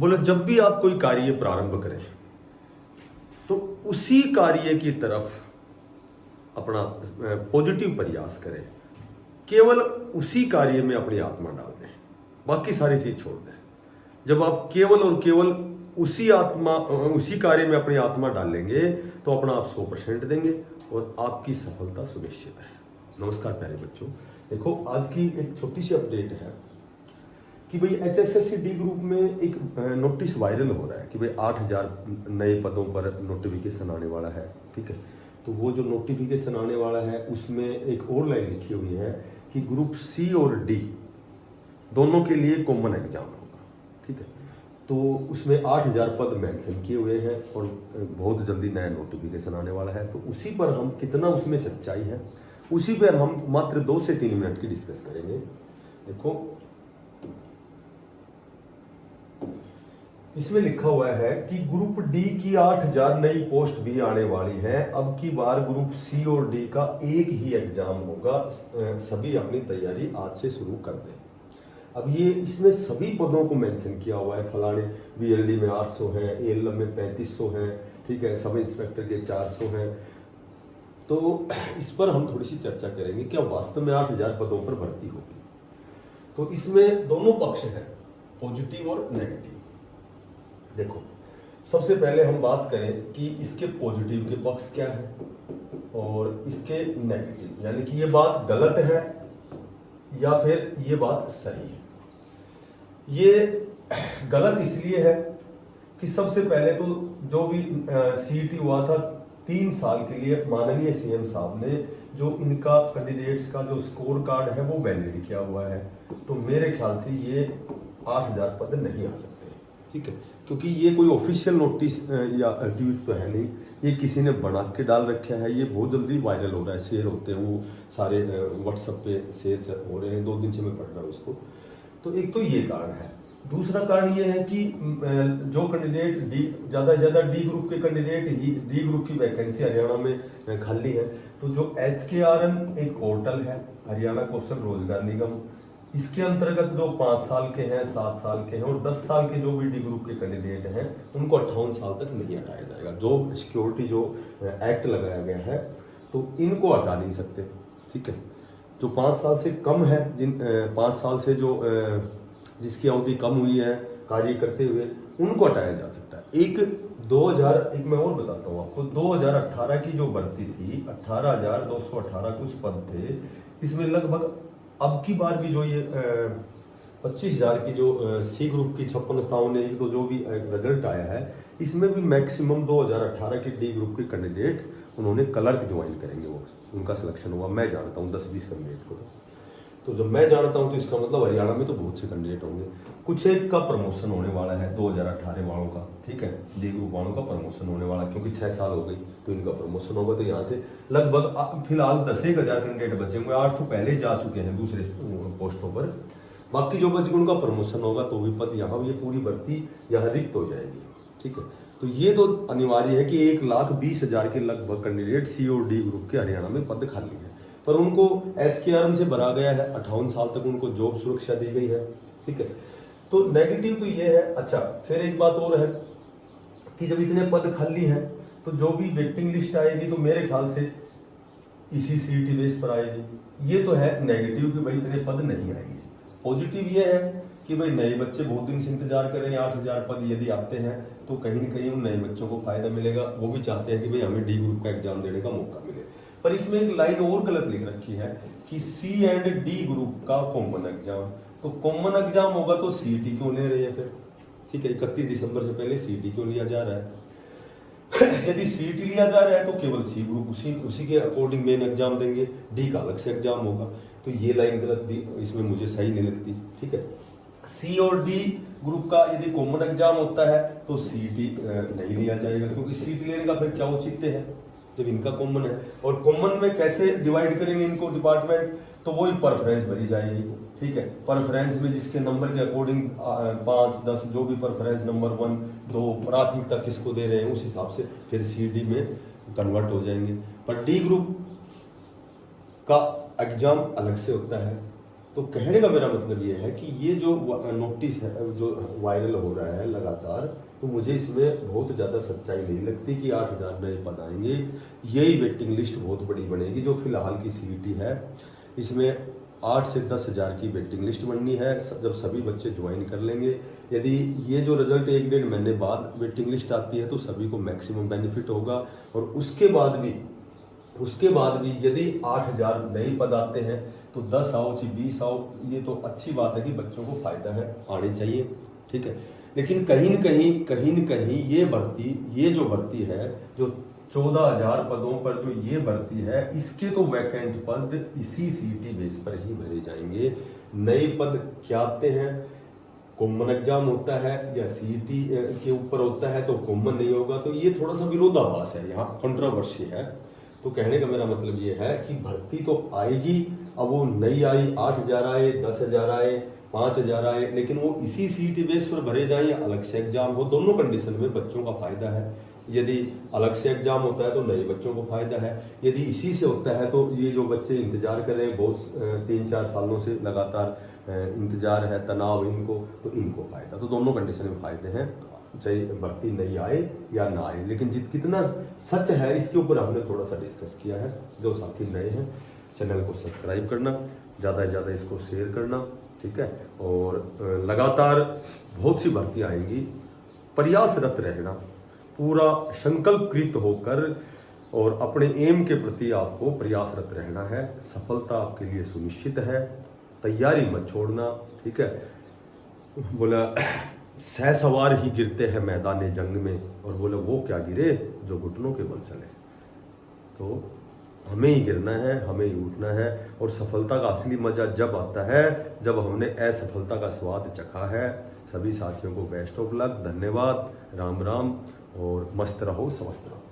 बोले जब भी आप कोई कार्य प्रारंभ करें तो उसी कार्य की तरफ अपना पॉजिटिव प्रयास करें, केवल उसी कार्य में अपनी आत्मा डाल दें, बाकी सारी चीज छोड़ दें। जब आप केवल और केवल उसी कार्य में अपनी आत्मा डालेंगे तो अपना आप 100% देंगे और आपकी सफलता सुनिश्चित है। नमस्कार प्यारे बच्चों, देखो आज की एक छोटी सी अपडेट है कि भाई HSSC डी ग्रुप में एक नोटिस वायरल हो रहा है कि भाई 8000 नए पदों पर नोटिफिकेशन आने वाला है। ठीक है, तो वो जो नोटिफिकेशन आने वाला है उसमें एक और लाइन लिखी हुई है कि ग्रुप सी और डी दोनों के लिए कॉमन एग्जाम होगा। ठीक है, तो उसमें 8000 पद मेंशन किए हुए हैं और बहुत जल्दी नया नोटिफिकेशन आने वाला है। तो उसी पर हम कितना उसमें सच्चाई है उसी पर हम मात्र 2 से 3 मिनट की डिस्कस करेंगे। देखो इसमें लिखा हुआ है कि ग्रुप डी की 8000 नई पोस्ट भी आने वाली है। अब की बार ग्रुप सी और डी का एक ही एग्जाम होगा, सभी अपनी तैयारी आज से शुरू कर दें। अब ये इसमें सभी पदों को मेंशन किया हुआ है, फलाने VLD में 800 हैं, ALM में 3500 हैं, ठीक है, सब इंस्पेक्टर के 400 हैं। तो इस पर हम थोड़ी सी चर्चा करेंगे, क्या वास्तव में 8000 पदों पर भर्ती होगी। तो इसमें दोनों पक्ष हैं, पॉजिटिव और नेगेटिव। देखो सबसे पहले हम बात करें कि इसके पॉजिटिव के पक्ष क्या है और इसके नेगेटिव, यानी कि ये बात गलत है या फिर ये बात सही है। ये गलत इसलिए है कि सबसे पहले तो जो भी CET हुआ था 3 साल के लिए माननीय CM साहब ने जो इनका कैंडिडेट्स का जो स्कोर कार्ड है वो वैलिड किया हुआ है। तो मेरे ख्याल से ये 8000 पद नहीं आ सकते। ठीक है, क्योंकि ये कोई ऑफिशियल नोटिस या ट्वीट तो है नहीं, ये किसी ने बना के डाल रखा है। ये बहुत जल्दी वायरल हो रहा है, शेयर होते हैं वो सारे व्हाट्सएप पे शेयर हो रहे हैं, 2 दिन से मैं पढ़ रहा हूँ इसको। तो एक तो ये कारण है। दूसरा कारण ये है कि जो कैंडिडेट ज़्यादा से ज़्यादा डी ग्रुप के कैंडिडेट ही डी ग्रुप की वैकेंसी हरियाणा में खाली है। तो जो HKRN एक पोर्टल है, हरियाणा कौशल रोजगार निगम, इसके अंतर्गत जो 5 साल के हैं, 7 साल के हैं और 10 साल के जो भी डी ग्रुप के कैंडिडेट हैं उनको 58 साल तक नहीं हटाया जाएगा। जॉब सिक्योरिटी जो एक्ट लगाया गया है तो इनको हटा नहीं सकते। ठीक है, जो 5 साल से कम है, जिन 5 साल से जो जिसकी अवधि कम हुई है कार्य करते हुए, उनको हटाया जा सकता है। एक मैं और बताता हूँ आपको, 2018 की जो भर्ती थी 18,218 कुछ पद थे, इसमें लगभग अब की बार भी जो ये 25,000 की जो सी ग्रुप की 56 तो जो भी रिजल्ट आया है, इसमें भी मैक्सिमम 2018 के डी ग्रुप के कैंडिडेट उन्होंने क्लर्क ज्वाइन करेंगे, वो उनका सिलेक्शन हुआ। मैं जानता हूँ 10-20 कैंडिडेट को। तो जब मैं जानता हूँ तो इसका मतलब हरियाणा में तो बहुत से कैंडिडेट होंगे। कुछ एक का प्रमोशन होने वाला है 2018 वालों का। ठीक है, डी ग्रुप वालों का प्रमोशन होने वाला, क्योंकि 6 साल हो गई तो इनका प्रमोशन होगा। तो यहाँ से लगभग फिलहाल 10,000 कैंडिडेट बचे होंगे, 8 तो पहले जा चुके हैं दूसरे पोस्टों पर। बाकी जो बचे उनका प्रमोशन होगा तो भी पद यहाँ ये पूरी भर्ती यहाँ रिक्त हो जाएगी। ठीक है, तो ये तो अनिवार्य है कि 1,20,000 के लगभग कैंडिडेट सी और डी ग्रुप के हरियाणा में पद खाली है, पर उनको HKRN से भरा गया है। 58 साल तक उनको जॉब सुरक्षा दी गई है। ठीक है, तो नेगेटिव तो ये है। अच्छा, फिर एक बात और है कि जब इतने पद खाली हैं तो जो भी वेटिंग लिस्ट आएगी तो मेरे ख्याल से इसी CET बेस पर आएगी। ये तो है नेगेटिव कि भाई इतने पद नहीं आएंगे। पॉजिटिव ये है कि भाई नए बच्चे बहुत दिन से इंतजार कर रहे हैं। 8000 पद यदि आते हैं तो कहीं न कहीं उन नए बच्चों को फायदा मिलेगा। वो भी चाहते हैं कि भाई हमें डी ग्रुप का एग्जाम देने का मौका मिले। पर इसमें एक लाइन और गलत लिख रखी है कि C एंड D ग्रुप का कॉमन एग्जाम। तो कॉमन एग्जाम होगा तो CET क्यों ले रहे हैं फिर? ठीक है, 31 दिसंबर से पहले CET क्यों लिया जा रहा है? यदि CET लिया जा रहा है तो केवल C ग्रुप उसी के अकॉर्डिंग मेन एग्जाम देंगे, D का अलग से एग्जाम होगा। तो ये लाइन गलत दी, इसमें मुझे सही नहीं लगती। ठीक है, C और D ग्रुप का यदि कॉमन एग्जाम होता है तो CET नहीं लिया जाएगा, क्योंकि CET लेने का फिर क्या औचित्य है जब इनका कॉमन है। और कॉमन में कैसे डिवाइड करेंगे इनको डिपार्टमेंट, तो वही प्रेफरेंस भरी जाएगी। ठीक है, प्रेफरेंस में जिसके नंबर के अकॉर्डिंग 5, 10 जो भी प्रेफरेंस नंबर 1, 2 प्राथमिकता किसको दे रहे हैं उस हिसाब से फिर CD में कन्वर्ट हो जाएंगे। पर D ग्रुप का एग्जाम अलग से होता है तो कहने का मेरा मतलब ये है कि ये जो नोटिस है जो वायरल हो रहा है लगातार, तो मुझे इसमें बहुत ज़्यादा सच्चाई नहीं लगती कि 8,000 नए पद आएंगे। यही वेटिंग लिस्ट बहुत बड़ी बनेगी। जो फिलहाल की सीईटी है इसमें 8 से 10,000 की वेटिंग लिस्ट बननी है जब सभी बच्चे ज्वाइन कर लेंगे। यदि ये जो रिजल्ट 1-1.5 महीने बाद वेटिंग लिस्ट आती है तो सभी को मैक्सिमम बेनिफिट होगा। और उसके बाद भी यदि 8,000 नए पद आते हैं तो 10 आओ चाहे 20 आओ, ये तो अच्छी बात है कि बच्चों को फायदा है, आने चाहिए, ठीक है। लेकिन कहीं न कहीं ये जो भर्ती है, जो 14,000 पदों पर जो ये भर्ती है, इसके तो वैकेंट पद इसी सीईटी बेस पर ही भरे जाएंगे। नए पद क्या आते हैं, कॉमन एग्जाम होता है या सीईटी के ऊपर होता है तो कॉमन नहीं होगा, तो ये थोड़ा सा विरोधाभास है, यहाँ कंट्रोवर्सी है। तो कहने का मेरा मतलब ये है कि भर्ती तो आएगी, अब वो नई आई 8,000 आए, 10,000 आए, 5,000 आए, लेकिन वो इसी सीईटी बेस पर भरे जाएं या अलग से एग्जाम हो, दोनों कंडीशन में बच्चों का फायदा है। यदि अलग से एग्जाम होता है तो नए बच्चों को फायदा है, यदि इसी से होता है तो ये जो बच्चे इंतजार कर रहे हैं बहुत 3-4 सालों से लगातार इंतजार है, तनाव इनको, तो इनको फायदा। तो दोनों कंडीशन में फायदे हैं, चाहे भर्ती नहीं आए या ना आए। लेकिन कितना सच है इसके ऊपर हमने थोड़ा सा डिस्कस किया है। जो साथी नए हैं चैनल को सब्सक्राइब करना, ज़्यादा से ज़्यादा इसको शेयर करना, ठीक है। और लगातार बहुत सी भर्ती आएंगी, प्रयासरत रहना, पूरा संकल्पकृत होकर और अपने एम के प्रति आपको प्रयासरत रहना है। सफलता आपके लिए सुनिश्चित है, तैयारी मत छोड़ना, ठीक है। बोला सहसवार ही गिरते हैं मैदान जंग में, और बोले वो क्या गिरे जो घुटनों के बल चले। तो हमें ही गिरना है, हमें ही उठना है। और सफलता का असली मजा जब आता है जब हमने असफलता का स्वाद चखा है। सभी साथियों को बेस्ट ऑफ लक, धन्यवाद, राम राम, और मस्त रहो, स्वस्थ रहो।